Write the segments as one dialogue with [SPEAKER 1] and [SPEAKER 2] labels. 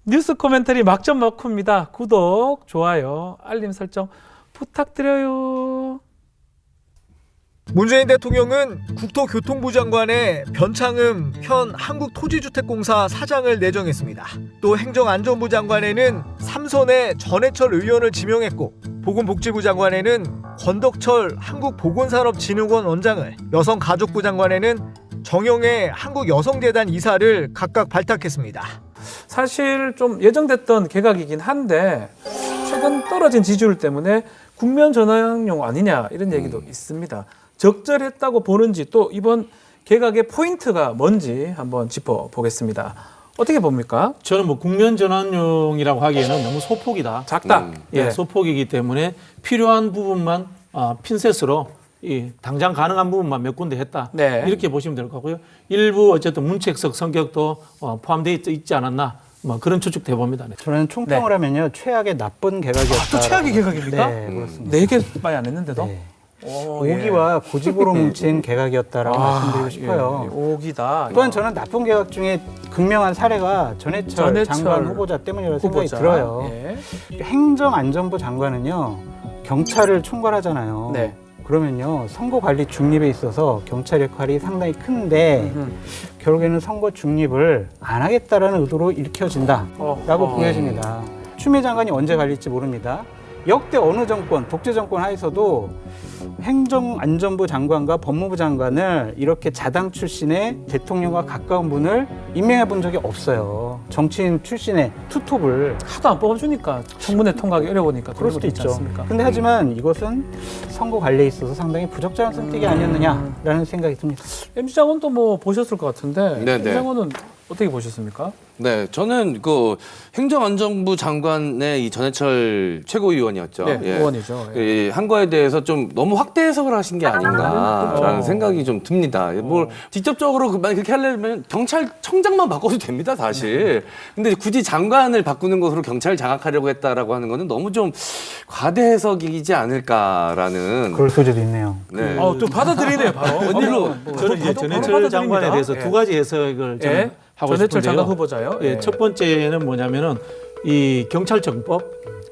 [SPEAKER 1] 뉴스 코멘터리 막점 먹후입니다. 구독, 좋아요, 알림 설정 부탁드려요.
[SPEAKER 2] 문재인 대통령은 국토교통부 장관에 변창흠 현 한국토지주택공사 사장을 내정했습니다. 또 행정안전부 장관에는 삼선의 전해철 의원을 지명했고, 보건복지부 장관에는 권덕철 한국보건산업진흥원 원장을, 여성가족부 장관에는 정영애 한국여성재단 이사를 각각 발탁했습니다.
[SPEAKER 1] 사실 좀 예정됐던 개각이긴 한데 최근 떨어진 지지율 때문에 국면 전환용 아니냐 이런 얘기도 있습니다. 적절했다고 보는지, 또 이번 개각의 포인트가 뭔지 한번 짚어보겠습니다. 어떻게 봅니까?
[SPEAKER 3] 저는 뭐 국면 전환용이라고 하기에는 너무 소폭이다.
[SPEAKER 1] 작다.
[SPEAKER 3] 예, 소폭이기 때문에 필요한 부분만 핀셋으로 당장 가능한 부분만 몇 군데 했다.
[SPEAKER 1] 네.
[SPEAKER 3] 이렇게 보시면 될 것 같고요. 일부 어쨌든 문책석 성격도 포함되어 있지 않았나. 뭐 그런 추측돼 봅니다. 네.
[SPEAKER 4] 저는 총평을 하면요, 최악의 나쁜 개각이었다.
[SPEAKER 1] 또 최악의 개각입니까?
[SPEAKER 4] 네, 그렇습니다.
[SPEAKER 1] 4개밖에 안 했는데도?
[SPEAKER 4] 네.
[SPEAKER 1] 오, 예.
[SPEAKER 4] 오기와 고집으로 뭉친 개각이었다라고 말씀드리고 싶어요.
[SPEAKER 1] 예, 오기다.
[SPEAKER 4] 또한 저는 나쁜 개각 중에 극명한 사례가 전해철 장관 후보자 때문이라고 생각이 들어요.
[SPEAKER 1] 예.
[SPEAKER 4] 행정안전부 장관은요, 경찰을 총괄하잖아요.
[SPEAKER 1] 네.
[SPEAKER 4] 그러면요, 선거 관리 중립에 있어서 경찰 역할이 상당히 큰데 결국에는 선거 중립을 안 하겠다라는 의도로 읽혀진다라고 보여집니다. 추미애 장관이 언제 갈릴지 모릅니다. 역대 어느 정권, 독재 정권 하에서도 행정안전부 장관과 법무부 장관을 이렇게 자당 출신의 대통령과 가까운 분을 임명해 본 적이 없어요. 정치인 출신의 투톱을.
[SPEAKER 1] 하도 안 뽑아주니까 청문회 통과하기 어려우니까
[SPEAKER 4] 그럴 수도
[SPEAKER 1] 있지
[SPEAKER 4] 있죠.
[SPEAKER 1] 않습니까?
[SPEAKER 4] 근데 하지만 이것은 선거 관리에 있어서 상당히 부적절한 선택이 아니었느냐라는 생각이 듭니다.
[SPEAKER 1] MZ 장관도 뭐 보셨을 것 같은데,
[SPEAKER 5] 네네.
[SPEAKER 1] MZ 장관은 어떻게 보셨습니까?
[SPEAKER 5] 네, 저는 그 행정안전부 장관의 이 전해철 최고위원이었죠.
[SPEAKER 1] 네,
[SPEAKER 5] 예.
[SPEAKER 1] 의원이죠. 예.
[SPEAKER 5] 예, 한 거에 대해서 좀 너무 확대 해석을 하신 게 아닌가라는 생각이 좀 듭니다. 뭘 직접적으로 만약 그렇게 하려면 경찰청장만 바꿔도 됩니다, 사실. 근데 굳이 장관을 바꾸는 것으로 경찰을 장악하려고 했다라고 하는 거는 너무 좀 과대 해석이지 않을까라는.
[SPEAKER 4] 그럴 소지도 있네요.
[SPEAKER 5] 네.
[SPEAKER 1] 또 받아들이네요, 바로.
[SPEAKER 3] 웬일로 저는 이제 전해철 장관에 대해서
[SPEAKER 1] 예.
[SPEAKER 3] 두 가지 해석을 저는
[SPEAKER 1] 예.
[SPEAKER 3] 하고
[SPEAKER 1] 전해철
[SPEAKER 3] 싶은데요.
[SPEAKER 1] 장관 후보자요.
[SPEAKER 3] 예,
[SPEAKER 1] 예.
[SPEAKER 3] 첫 번째는 뭐냐면은 이 경찰청법,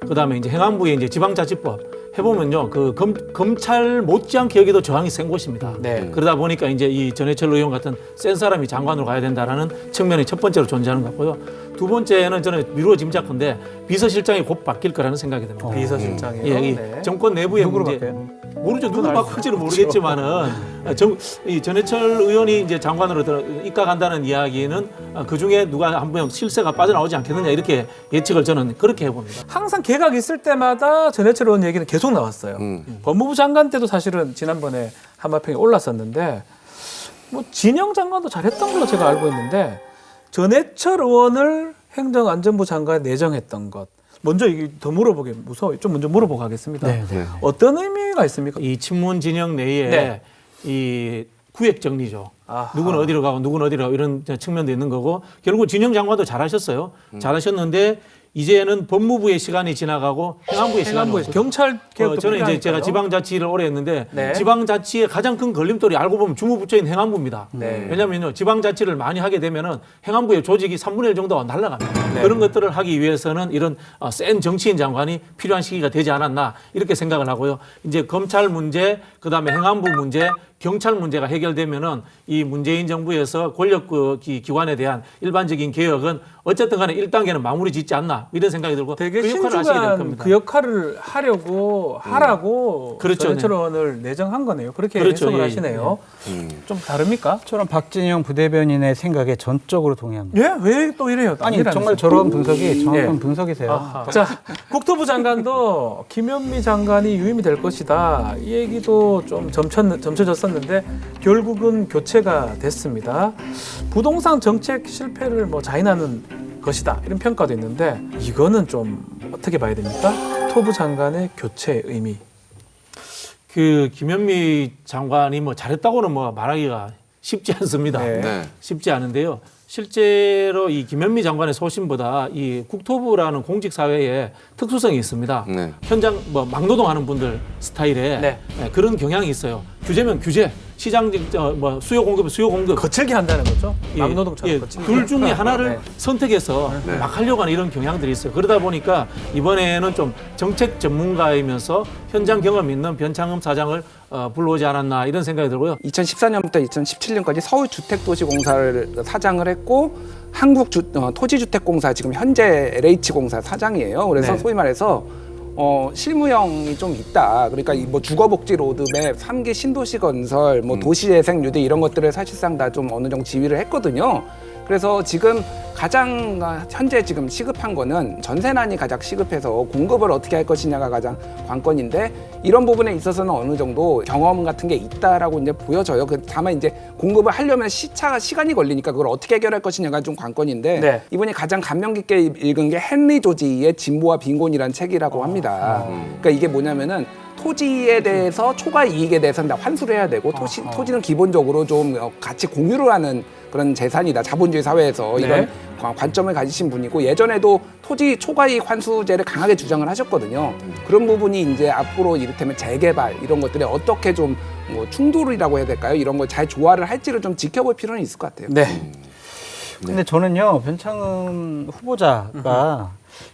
[SPEAKER 3] 그다음에 이제 행안부의 이제 지방자치법 해보면요, 그 검찰 못지않게 여기도 저항이 센 곳입니다.
[SPEAKER 1] 네.
[SPEAKER 3] 그러다 보니까 이제 이 전해철 의원 같은 센 사람이 장관으로 가야 된다라는 측면이 첫 번째로 존재하는 것 같고요. 두 번째는 저는 미루어 짐작컨대 비서실장이 곧 바뀔 거라는 생각이 듭니다.
[SPEAKER 1] 비서실장이요.
[SPEAKER 3] 예, 이
[SPEAKER 1] 네.
[SPEAKER 3] 정권 내부의
[SPEAKER 4] 누구로
[SPEAKER 3] 문제.
[SPEAKER 4] 바뀌어요?
[SPEAKER 3] 모르죠. 누구 바꿀지는 모르겠지만은 이 전해철 의원이 이제 장관으로 입각한다는 이야기는 그 중에 누가 한 명 실세가 빠져나오지 않겠느냐 이렇게 예측을 저는 그렇게 해봅니다.
[SPEAKER 1] 항상 개각 있을 때마다 전해철 의원 얘기는 계속 나왔어요. 법무부 장관 때도 사실은 지난번에 한마평에 올랐었는데, 뭐 진영 장관도 잘했던 걸로 제가 알고 있는데, 전해철 의원을 행정안전부 장관에 내정했던 것. 먼저 이게 더 물어보기 무서워요. 좀 먼저 물어보고 가겠습니다.
[SPEAKER 4] 네,
[SPEAKER 5] 네.
[SPEAKER 1] 어떤 의미가 있습니까?
[SPEAKER 3] 이 친문 진영 내에
[SPEAKER 1] 네.
[SPEAKER 3] 이 구획 정리죠.
[SPEAKER 1] 아하.
[SPEAKER 3] 누구는 어디로 가고 누구는 어디로 가고 이런 측면도 있는 거고, 결국 진영 장관도 잘하셨어요. 잘하셨는데 이제는 법무부의 시간이 지나가고 행안부의 시간이
[SPEAKER 1] 행안부에서 경찰 개혁도
[SPEAKER 3] 저는 이제 제가
[SPEAKER 1] 필요하니까요.
[SPEAKER 3] 지방자치를 오래 했는데
[SPEAKER 1] 네.
[SPEAKER 3] 지방자치의 가장 큰 걸림돌이 알고 보면 주무부처인 행안부입니다.
[SPEAKER 1] 네.
[SPEAKER 3] 왜냐하면요, 지방자치를 많이 하게 되면은 행안부의 조직이 3분의 1 정도가 날아갑니다.
[SPEAKER 1] 네.
[SPEAKER 3] 그런 것들을 하기 위해서는 이런 센 정치인 장관이 필요한 시기가 되지 않았나 이렇게 생각을 하고요. 이제 검찰 문제, 그다음에 행안부 문제, 경찰 문제가 해결되면은 이 문재인 정부에서 권력 기관에 대한 일반적인 개혁은 어쨌든 간에 1단계는 마무리 짓지 않나 이런 생각이 들고,
[SPEAKER 1] 되게
[SPEAKER 3] 그 역할을 하시게 될
[SPEAKER 1] 신중한
[SPEAKER 3] 겁니다.
[SPEAKER 1] 그 역할을 하라고
[SPEAKER 3] 그렇죠.
[SPEAKER 1] 전해철 의원을 내정한 거네요. 그렇게
[SPEAKER 3] 그렇죠.
[SPEAKER 1] 해석을
[SPEAKER 3] 예,
[SPEAKER 1] 하시네요. 좀 다릅니까?
[SPEAKER 4] 저는 박진영 부대변인의 생각에 전적으로 동의합니다.
[SPEAKER 1] 예? 왜 또 이래요?
[SPEAKER 4] 아니,
[SPEAKER 1] 아니라면서요?
[SPEAKER 4] 정말 저런 분석이 정확한
[SPEAKER 1] 예.
[SPEAKER 4] 분석이세요.
[SPEAKER 1] 아하. 자, 국토부 장관도 김현미 장관이 유임이 될 것이다. 이 얘기도 좀 점쳐졌었는데 결국은 교체가 됐습니다. 부동산 정책 실패를 뭐 자인하는 것이다. 이런 평가도 있는데, 이거는 좀 어떻게 봐야 됩니까? 국토부 장관의 교체 의미.
[SPEAKER 3] 그 김현미 장관이 뭐 잘했다고는 뭐 말하기가 쉽지 않습니다.
[SPEAKER 1] 네.
[SPEAKER 5] 네.
[SPEAKER 3] 쉽지 않은데요. 실제로 이 김현미 장관의 소신보다 이 국토부라는 공직 사회에 특수성이 있습니다.
[SPEAKER 5] 네.
[SPEAKER 3] 현장 뭐 막노동하는 분들 스타일에
[SPEAKER 1] 네.
[SPEAKER 3] 그런 경향이 있어요. 규제면 규제, 시장 뭐 수요 공급
[SPEAKER 1] 거칠게 한다는 거죠.
[SPEAKER 3] 예,
[SPEAKER 1] 막노동처럼
[SPEAKER 3] 예,
[SPEAKER 1] 거칠게.
[SPEAKER 3] 둘 중에 하나를
[SPEAKER 1] 네.
[SPEAKER 3] 선택해서 막 하려고 하는 이런 경향들이 있어요. 그러다 보니까 이번에는 좀 정책 전문가이면서 현장 경험 있는 변창흠 사장을 불러오지 않았나 이런 생각이 들고요.
[SPEAKER 6] 2014년부터 2017년까지 서울주택도시공사를 사장을 했고 토지주택공사 지금 현재 LH공사 사장이에요. 그래서
[SPEAKER 1] 네.
[SPEAKER 6] 소위 말해서 실무형이 좀 있다. 그러니까 이 뭐 주거복지 로드맵, 3기 신도시 건설, 뭐 도시재생 유대 이런 것들을 사실상 다 좀 어느 정도 지휘를 했거든요. 그래서 지금 가장 현재 지금 시급한 거는 전세난이 가장 시급해서 공급을 어떻게 할 것이냐가 가장 관건인데 이런 부분에 있어서는 어느 정도 경험 같은 게 있다라고 이제 보여져요. 다만 이제 공급을 하려면 시간이 걸리니까 그걸 어떻게 해결할 것이냐가 좀 관건인데
[SPEAKER 1] 네.
[SPEAKER 6] 이번에 가장 감명 깊게 읽은 게 헨리 조지의 진보와 빈곤이라는 책이라고 합니다. 그러니까 이게 뭐냐면은 토지에 대해서 초과 이익에 대해서는 다 환수를 해야 되고 토지는 기본적으로 좀 같이 공유를 하는 그런 재산이다. 자본주의 사회에서
[SPEAKER 1] 네.
[SPEAKER 6] 이런 관점을 가지신 분이고 예전에도 토지 초과이익 환수제를 강하게 주장을 하셨거든요. 그런 부분이 이제 앞으로 이를테면 재개발 이런 것들에 어떻게 좀 뭐 충돌이라고 해야 될까요? 이런 걸 잘 조화를 할지를 좀 지켜볼 필요는 있을 것 같아요.
[SPEAKER 1] 네.
[SPEAKER 4] 근데 저는요 변창흠 후보자가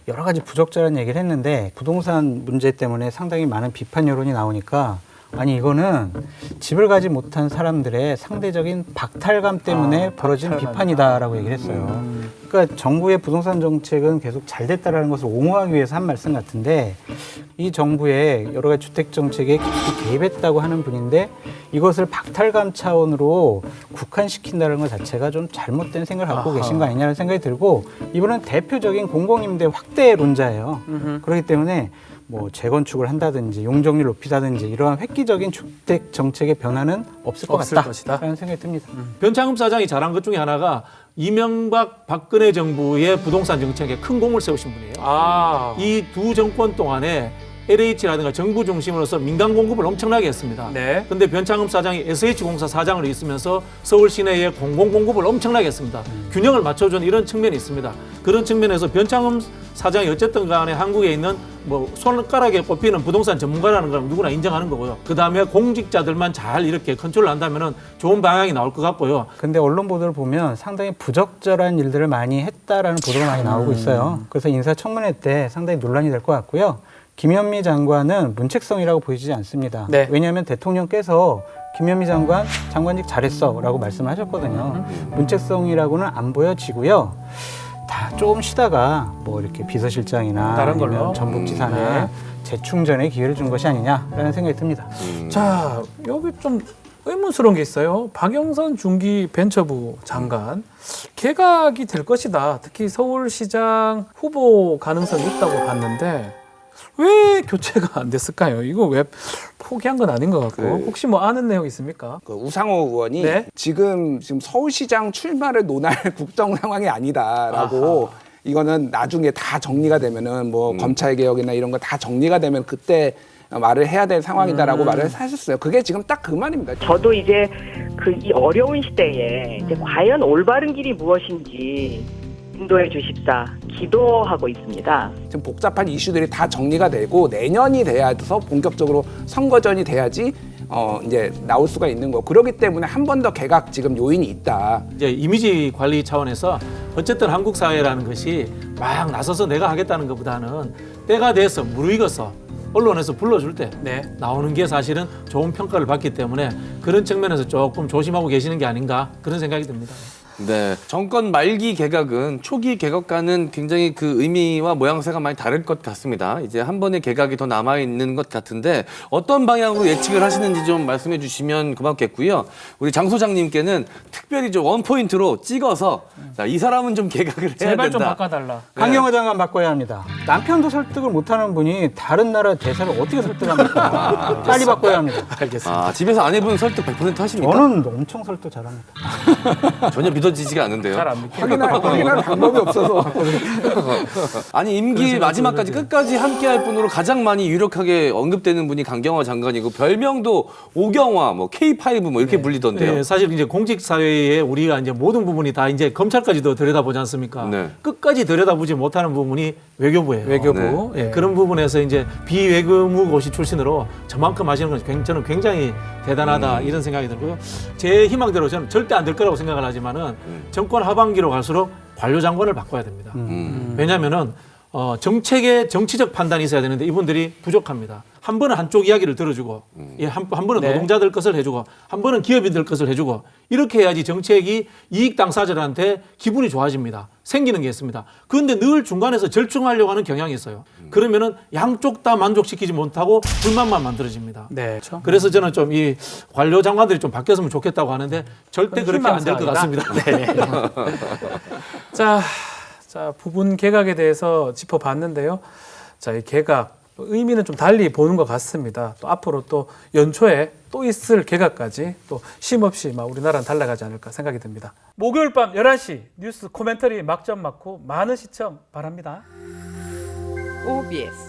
[SPEAKER 4] 여러 가지 부적절한 얘기를 했는데 부동산 문제 때문에 상당히 많은 비판 여론이 나오니까 아니 이거는 집을 가지 못한 사람들의 상대적인 박탈감 때문에 벌어진 비판이다라고 얘기를 했어요. 그러니까 정부의 부동산 정책은 계속 잘 됐다라는 것을 옹호하기 위해서 한 말씀 같은데 이 정부의 여러 가지 주택 정책에 깊이 개입했다고 하는 분인데 이것을 박탈감 차원으로 국한시킨다는 것 자체가 좀 잘못된 생각을 갖고 계신 거 아니냐는 생각이 들고 이분은 대표적인 공공임대 확대론자예요. 그렇기 때문에 뭐 재건축을 한다든지 용적률 높이다든지 이러한 획기적인 주택 정책의 변화는 없을 것이다라는 생각이 듭니다.
[SPEAKER 3] 변창흠 사장이 잘한 것 중에 하나가 이명박 박근혜 정부의 부동산 정책에 큰 공을 세우신 분이에요. 이 두 정권 동안에 LH라든가 정부 중심으로서 민간 공급을 엄청나게 했습니다.
[SPEAKER 1] 네.
[SPEAKER 3] 근데 변창흠 사장이 SH공사 사장으로 있으면서 서울 시내에 공공 공급을 엄청나게 했습니다. 균형을 맞춰준 이런 측면이 있습니다. 그런 측면에서 변창흠 사장이 어쨌든 간에 한국에 있는 뭐 손가락에 꼽히는 부동산 전문가라는 걸 누구나 인정하는 거고요. 그 다음에 공직자들만 잘 이렇게 컨트롤을 한다면은 좋은 방향이 나올 것 같고요.
[SPEAKER 4] 근데 언론 보도를 보면 상당히 부적절한 일들을 많이 했다라는 보도가 많이 나오고 있어요. 그래서 인사청문회 때 상당히 논란이 될 것 같고요. 김현미 장관은 문책성이라고 보이지 않습니다.
[SPEAKER 1] 네.
[SPEAKER 4] 왜냐하면 대통령께서 김현미 장관직 잘했어라고 말씀을 하셨거든요. 문책성이라고는 안 보여지고요. 다 조금 쉬다가 뭐 이렇게 비서실장이나
[SPEAKER 1] 다른
[SPEAKER 4] 아니면
[SPEAKER 1] 걸로?
[SPEAKER 4] 전북지사나 재충전의 기회를 준 것이 아니냐라는 생각이 듭니다.
[SPEAKER 1] 자, 여기 좀 의문스러운 게 있어요. 박영선 중기 벤처부 장관 개각이 될 것이다. 특히 서울시장 후보 가능성이 있다고 봤는데 왜 교체가 안 됐을까요? 이거 왜 포기한 건 아닌 것 같고 혹시 뭐 아는 내용 있습니까?
[SPEAKER 6] 그 우상호 의원이
[SPEAKER 1] 네.
[SPEAKER 6] 지금 서울시장 출마를 논할 국정 상황이 아니다라고 이거는 나중에 다 정리가 되면은 뭐 검찰 개혁이나 이런 거 다 정리가 되면 그때 말을 해야 될 상황이다라고 말을 하셨어요. 그게 지금 딱 그 말입니다.
[SPEAKER 7] 저도 이제 이 어려운 시대에 이제 과연 올바른 길이 무엇인지 인도해 주십사 기도하고 있습니다.
[SPEAKER 6] 지금 복잡한 이슈들이 다 정리가 되고 내년이 돼야서 본격적으로 선거전이 돼야지 이제 나올 수가 있는 거. 그렇기 때문에 한 번 더 개각 지금 요인이 있다.
[SPEAKER 3] 이제 이미지 관리 차원에서 어쨌든 한국 사회라는 것이 막 나서서 내가 하겠다는 것보다는 때가 돼서 무르익어서 언론에서 불러줄 때
[SPEAKER 1] 네.
[SPEAKER 3] 나오는 게 사실은 좋은 평가를 받기 때문에 그런 측면에서 조금 조심하고 계시는 게 아닌가 그런 생각이 듭니다.
[SPEAKER 5] 네, 정권 말기 개각은 초기 개각과는 굉장히 그 의미와 모양새가 많이 다를 것 같습니다. 이제 한 번의 개각이 더 남아 있는 것 같은데 어떤 방향으로 예측을 하시는지 좀 말씀해 주시면 고맙겠고요. 우리 장 소장님께는 특별히 좀 원포인트로 찍어서 자, 이 사람은 좀 개각을 해야
[SPEAKER 1] 제발
[SPEAKER 5] 된다.
[SPEAKER 1] 좀 바꿔달라.
[SPEAKER 4] 강경화 장관 바꿔야 합니다. 남편도 설득을 못하는 분이 다른 나라 대사를 어떻게 설득합니까? 빨리 바꿔야 합니다.
[SPEAKER 1] 알겠습니다.
[SPEAKER 5] 아, 집에서 아내분 설득 100% 하십니까?
[SPEAKER 4] 저는 엄청 설득 잘합니다.
[SPEAKER 5] 전혀 믿어지지가 않는데요.
[SPEAKER 1] 잘 안 믿겨.
[SPEAKER 6] 확인할 방법이 없어서.
[SPEAKER 5] 아니 임기 마지막까지 끝까지 함께할 분으로 가장 많이 유력하게 언급되는 분이 강경화 장관이고 별명도 오경화, 뭐 K5 뭐 이렇게 불리던데요.
[SPEAKER 3] 네, 사실 이제 공직 사회에 우리가 이제 모든 부분이 다 이제 검찰까지도 들여다보지 않습니까?
[SPEAKER 5] 네.
[SPEAKER 3] 끝까지 들여다보지 못하는 부분이 외교부예요. 외교부예요.
[SPEAKER 1] 외교부. 예.
[SPEAKER 3] 그런 부분에서 이제 비외교무고시 출신으로 저만큼 하시는 건 저는 굉장히 대단하다 이런 생각이 들고요. 제 희망대로 저는 절대 안 될 거라고 생각을 하지만은 정권 하반기로 갈수록 관료장관을 바꿔야 됩니다. 왜냐하면은 정책의 정치적 판단이 있어야 되는데 이분들이 부족합니다. 한 번은 한쪽 이야기를 들어주고, 예, 한 번은
[SPEAKER 1] 네.
[SPEAKER 3] 노동자들 것을 해주고, 한 번은 기업인들 것을 해주고, 이렇게 해야지 정책이 이익 당사자들한테 기분이 좋아집니다. 생기는 게 있습니다. 그런데 늘 중간에서 절충하려고 하는 경향이 있어요. 그러면은 양쪽 다 만족시키지 못하고 불만만 만들어집니다.
[SPEAKER 1] 네. 그렇죠.
[SPEAKER 3] 그래서 저는 좀 이 관료 장관들이 좀 바뀌었으면 좋겠다고 하는데 절대 그렇게 안 될 것 같습니다.
[SPEAKER 1] 네. 자, 부분 개각에 대해서 짚어봤는데요. 자, 이 개각 의미는 좀 달리 보는 것 같습니다. 또 앞으로 또 연초에 또 있을 개각까지 또 쉼없이 막 우리나라는 달라가지 않을까 생각이 듭니다. 목요일 밤 11시 뉴스 코멘터리 막점 맞고 많은 시청 바랍니다.
[SPEAKER 8] OBS